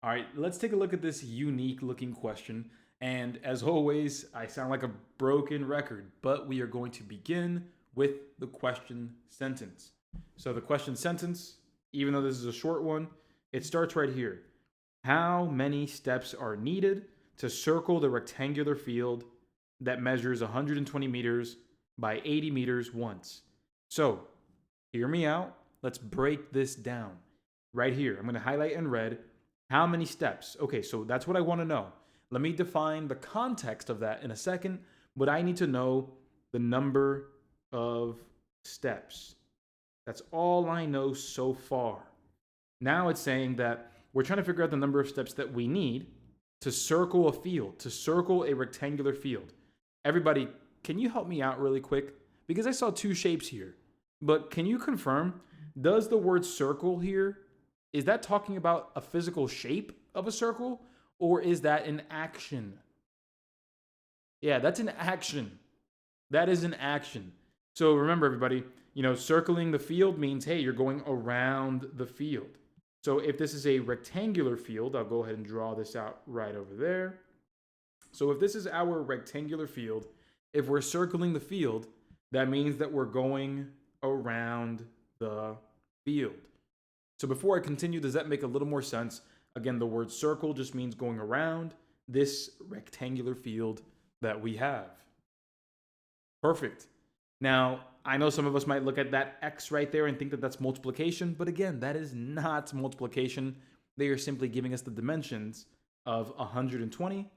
All right, let's take a look at this unique looking question. And as always, I sound like a broken record, but we are going to begin with the question sentence. So the question sentence, even though this is a short one, it starts right here. How many steps are needed to circle the rectangular field that measures 120 meters by 80 meters once? So hear me out. Let's break this down. Right here, I'm going to highlight in red how many steps. Okay, so that's what I want to know. Let me define the context of that in a second, but I need to know the number of steps. That's all I know so far. Now it's saying that we're trying to figure out the number of steps that we need to circle a field, to circle a rectangular field. Everybody, can you help me out really quick? Because I saw two shapes here. But can you confirm, does the word circle here, is that talking about a physical shape of a circle, or is that an action? Yeah, that's an action. That is an action. So remember, everybody, circling the field means, hey, you're going around the field. So if this is a rectangular field, I'll go ahead and draw this out right over there. So if this is our rectangular field, if we're circling the field, that means that we're going around the field. So before I continue, does that make a little more sense? Again, the word circle just means going around this rectangular field that we have. Perfect. Now, I know some of us might look at that X right there and think that that's multiplication, but again, that is not multiplication. They are simply giving us the dimensions of 120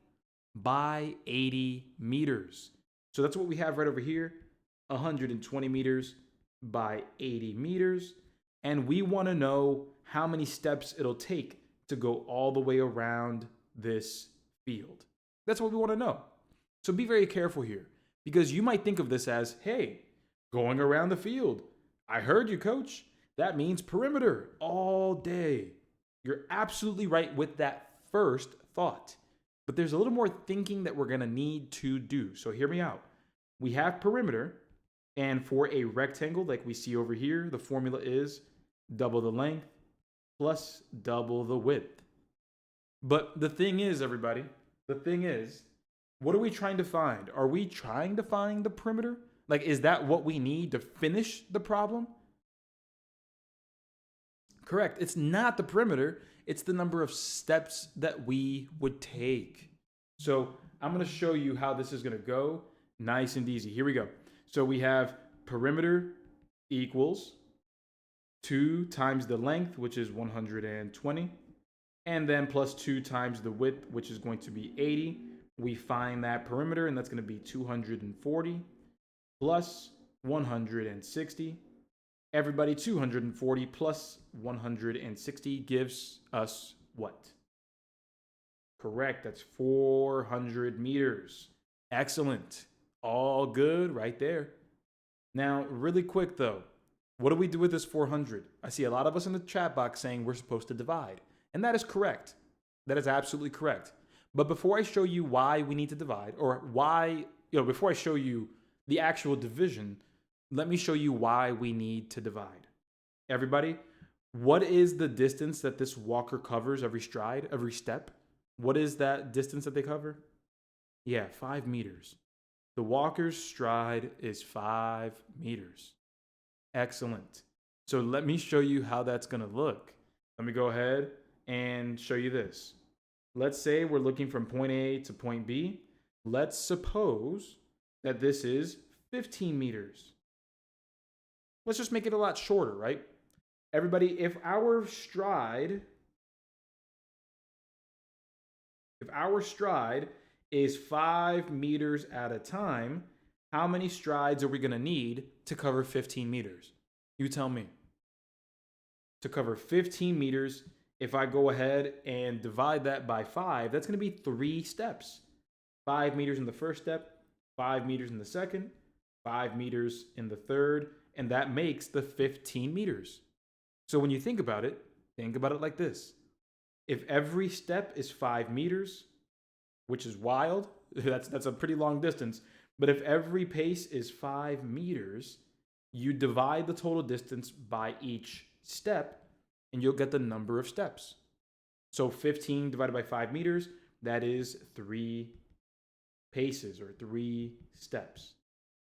by 80 meters. So that's what we have right over here, 120 meters by 80 meters. And we want to know how many steps it'll take to go all the way around this field. That's what we want to know. So be very careful here, because you might think of this as, hey, going around the field. I heard you, coach. That means perimeter all day. You're absolutely right with that first thought. But there's a little more thinking that we're going to need to do. So hear me out. We have perimeter, and for a rectangle like we see over here, the formula is double the length plus double the width. But the thing is, everybody, what are we trying to find? Are we trying to find the perimeter? Like, is that what we need to finish the problem? Correct. It's not the perimeter. It's the number of steps that we would take. So I'm going to show you how this is going to go. Nice and easy. Here we go. So we have perimeter equals 2 times the length, which is 120, and then plus 2 times the width, which is going to be 80. We find that perimeter, and that's going to be 240 plus 160. Everybody, 240 plus 160 gives us what? Correct, that's 400 meters. Excellent. All good right there. Now, really quick though, what do we do with this 400? I see a lot of us in the chat box saying we're supposed to divide. And that is correct. That is absolutely correct. But before I show you why we need to divide, or why, before I show you the actual division, let me show you why we need to divide. Everybody, what is the distance that this walker covers every stride, every step? What is that distance that they cover? Yeah, 5 meters. The walker's stride is 5 meters. Excellent. So let me show you how that's going to look. Let me go ahead and show you this. Let's say we're looking from point A to point B. Let's suppose that this is 15 meters. Let's just make it a lot shorter, right? Everybody, if our stride is 5 meters at a time, how many strides are we going to need to cover 15 meters? You tell me. To cover 15 meters, if I go ahead and divide that by 5, that's going to be 3 steps. 5 meters in the first step, 5 meters in the second, 5 meters in the third, and that makes the 15 meters. So when you think about it like this. If every step is 5 meters, which is wild, that's a pretty long distance, but if every pace is 5 meters, you divide the total distance by each step, and you'll get the number of steps. So 15 divided by 5 meters, that is 3 paces or 3 steps.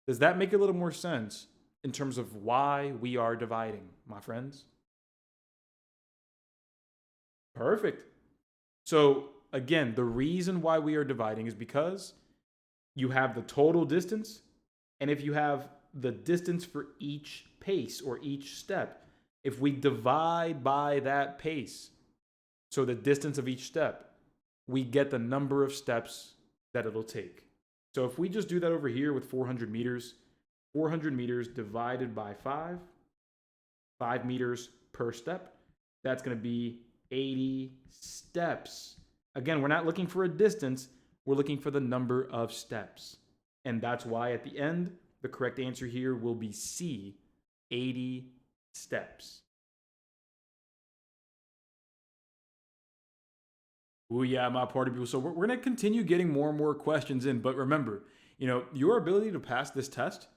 Does that make a little more sense in terms of why we are dividing, my friends? Perfect. So again, the reason why we are dividing is because you have the total distance, and if you have the distance for each pace or each step, if we divide by that pace, so the distance of each step, we get the number of steps that it'll take. So if we just do that over here with 400 meters, 400 meters divided by 5 meters per step, that's going to be 80 steps. Again, we're not looking for a distance, we're looking for the number of steps. And that's why at the end, the correct answer here will be C, 80 steps. Oh yeah, my party people. So we're going to continue getting more and more questions in, but remember, your ability to pass this test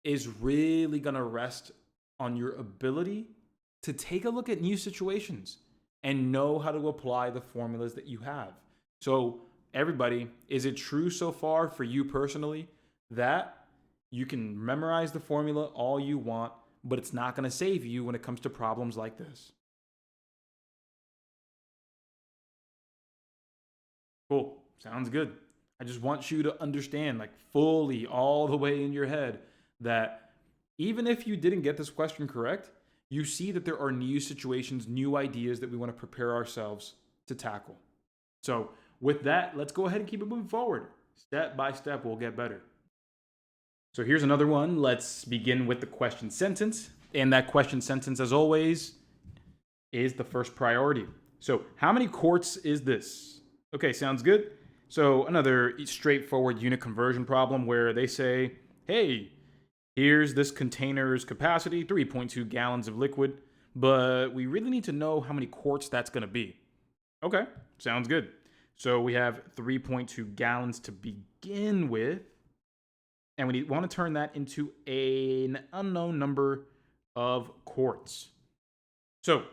is really going to rest on your ability to take a look at new situations and know how to apply the formulas that you have. So everybody, is it true so far for you personally that you can memorize the formula all you want, but it's not going to save you when it comes to problems like this? Cool. Sounds good. I just want you to understand, like fully, all the way in your head, that even if you didn't get this question correct, you see that there are new situations, new ideas that we want to prepare ourselves to tackle. So, with that, let's go ahead and keep it moving forward. Step by step, we'll get better. So, here's another one. Let's begin with the question sentence. And that question sentence, as always, is the first priority. So, how many quarts is this? Okay, sounds good. So another straightforward unit conversion problem where they say, hey, here's this container's capacity, 3.2 gallons of liquid, but we really need to know how many quarts that's going to be. Okay, sounds good. So we have 3.2 gallons to begin with, and we want to turn that into an unknown number of quarts. So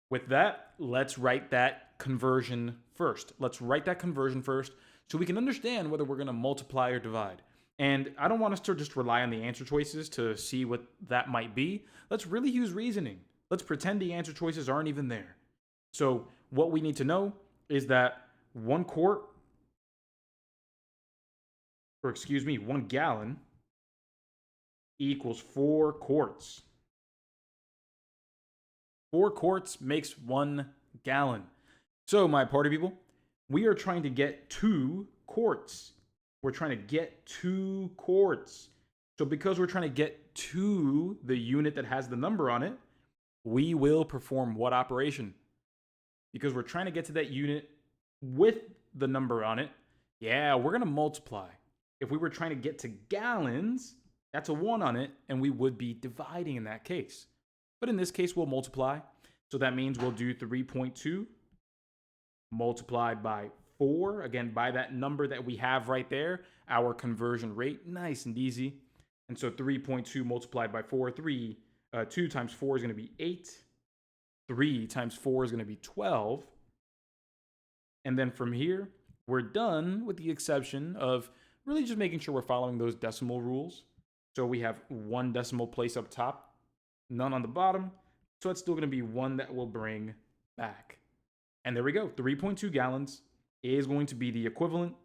with that, let's write that conversion first. So we can understand whether we're going to multiply or divide. And I don't want us to just rely on the answer choices to see what that might be. Let's really use reasoning. Let's pretend the answer choices aren't even there. So what we need to know is that 1 gallon equals 4 quarts. 4 quarts makes 1 gallon. So, my party people, we are trying to get 2 quarts. We're trying to get 2 quarts. So, because we're trying to get to the unit that has the number on it, we will perform what operation? Because we're trying to get to that unit with the number on it, yeah, we're going to multiply. If we were trying to get to gallons, that's a 1 on it, and we would be dividing in that case. But in this case, we'll multiply. So that means we'll do 3.2 multiplied by 4. Again, by that number that we have right there, our conversion rate, nice and easy. And so 3.2 multiplied by 4, 2 times 4 is going to be 8. 3 times 4 is going to be 12. And then from here, we're done with the exception of really just making sure we're following those decimal rules. So we have 1 decimal place up top, none on the bottom. So it's still going to be 1 that we'll bring back. And there we go. 3.2 gallons is going to be the equivalent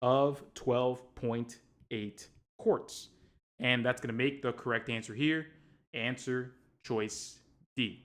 of 12.8 quarts. And that's going to make the correct answer here. Answer choice D.